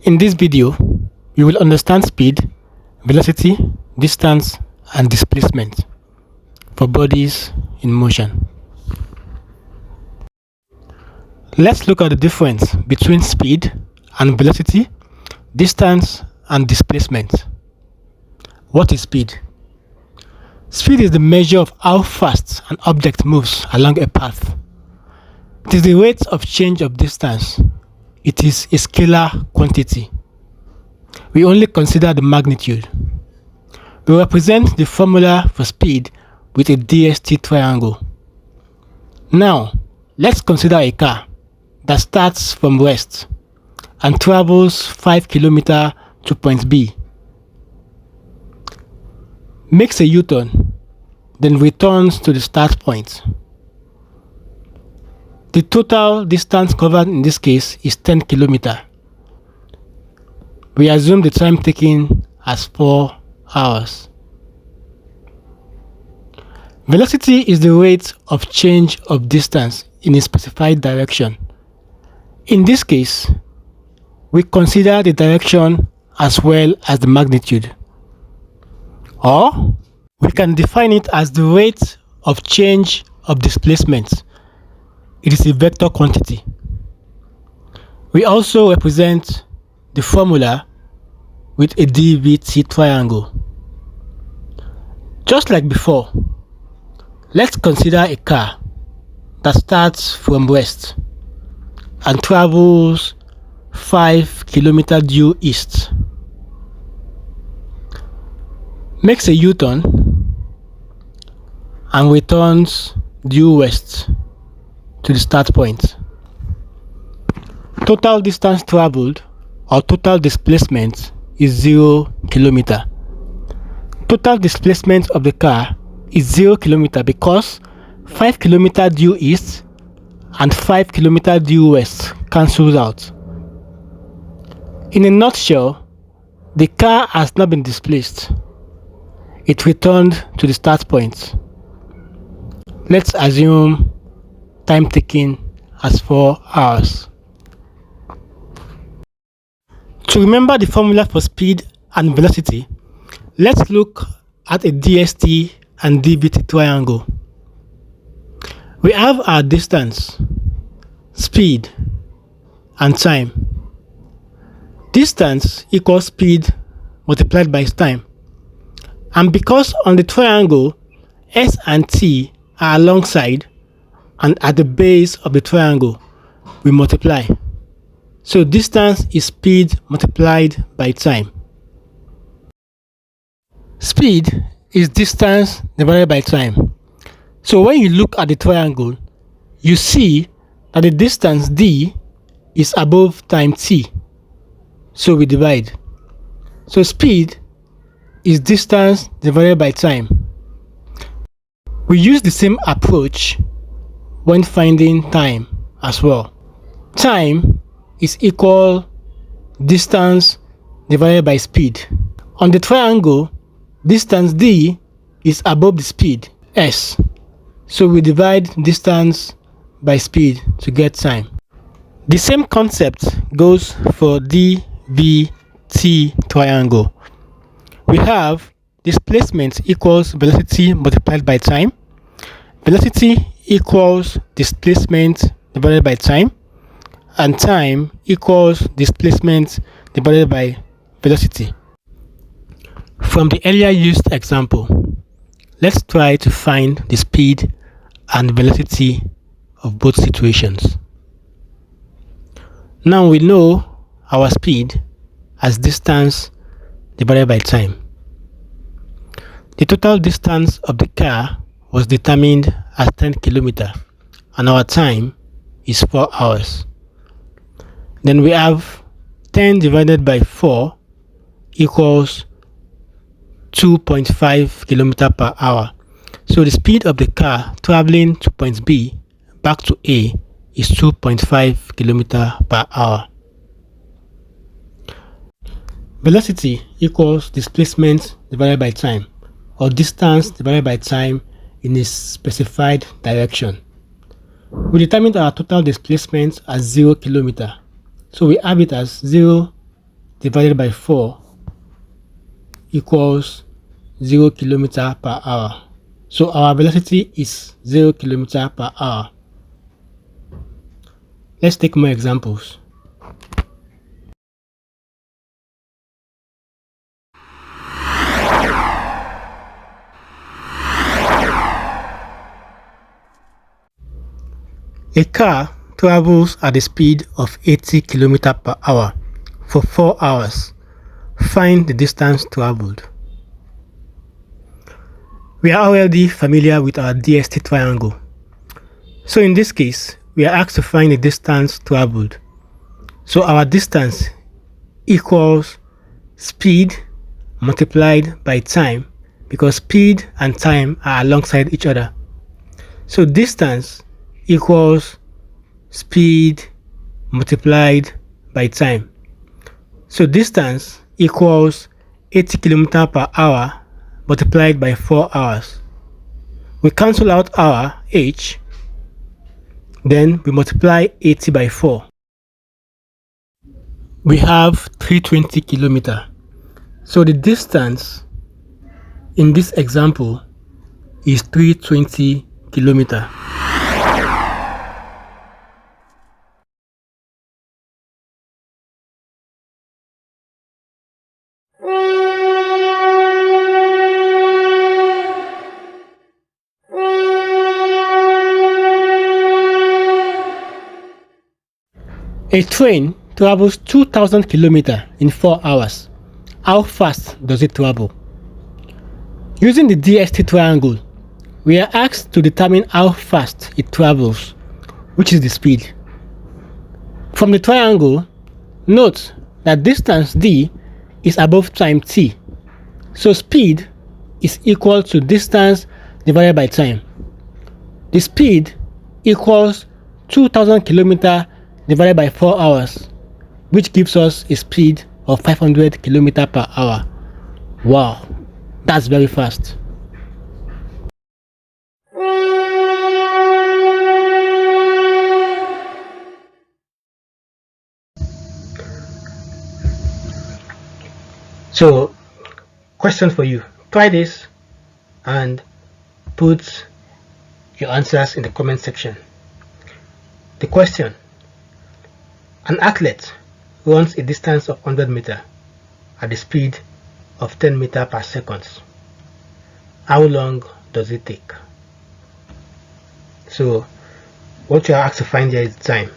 In this video, you will understand speed, velocity, distance, and displacement for bodies in motion. Let's look at the difference between speed and velocity, distance, and displacement. What is speed? Speed is the measure of how fast an object moves along a path. It is the rate of change of distance. It is a scalar quantity. We only consider the magnitude. We represent the formula for speed with a DST triangle. Now, let's consider a car that starts from west and travels 5 km to point B, makes a U-turn, then returns to the start point. The total distance covered in this case is 10 km. We assume the time taken as 4 hours. Velocity is the rate of change of distance in a specified direction. In this case, we consider the direction as well as the magnitude. Or we can define it as the rate of change of displacement. It is a vector quantity. We also represent the formula with a DVT triangle. Just like before, let's consider a car that starts from west and travels 5 km due east, makes a U-turn and returns due west to the start point. Total distance traveled or total displacement is 0 km. Total displacement of the car is 0 km because 5 km due east and 5 km due west cancels out. In a nutshell, the car has not been displaced. It returned to the start point. Let's assume time taken as 4 hours. To remember the formula for speed and velocity, let's look at a DST and DVT triangle. We have our distance, speed, and time. Distance equals speed multiplied by time. And because on the triangle, S and T are alongside and at the base of the triangle, we multiply. So distance is speed multiplied by time. Speed is distance divided by time. So when you look at the triangle, you see that the distance d is above time t. So we divide. So speed is distance divided by time. We use the same approach when finding time as well. Time is equal distance divided by speed. On the triangle, distance d is above the speed s. So we divide distance by speed to get time. The same concept goes for DVT triangle. We have displacement equals velocity multiplied by time. Velocity equals displacement divided by time. And time equals displacement divided by velocity. From the earlier used example, let's try to find the speed and velocity of both situations. Now we know our speed as distance divided by time. The total distance of the car was determined as 10 km and our time is 4 hours. Then we have 10 divided by 4 equals 2.5 km per hour. So the speed of the car traveling to point B back to A is 2.5 km per hour. Velocity equals displacement divided by time, or distance divided by time in a specified direction. We determined our total displacement as 0 km. So we have it as 0 divided by 4 equals 0 kilometer per hour. So our velocity is 0 kilometer per hour. Let's take more examples. A car travels at the speed of 80 km per hour for 4 hours. Find the distance traveled. We are already familiar with our DST triangle. So in this case, we are asked to find the distance traveled. So our distance equals speed multiplied by time, because speed and time are alongside each other. So distance equals speed multiplied by time. So distance equals 80 km per hour multiplied by 4 hours. We cancel out our h, then we multiply 80 by 4. We have 320 km. So the distance in this example is 320 km. A train travels 2000 km in 4 hours. How fast does it travel? Using the DST triangle, we are asked to determine how fast it travels, which is the speed. From the triangle, note that distance d is above time t, so speed is equal to distance divided by time. The speed equals 2000 km divided by 4 hours, which gives us a speed of 500 km per hour. Wow, that's very fast. So, question for you. Try this and put your answers in the comment section. The question: an athlete runs a distance of 100 meters at the speed of 10 meters per second. How long does it take? So what you are asked to find here is time.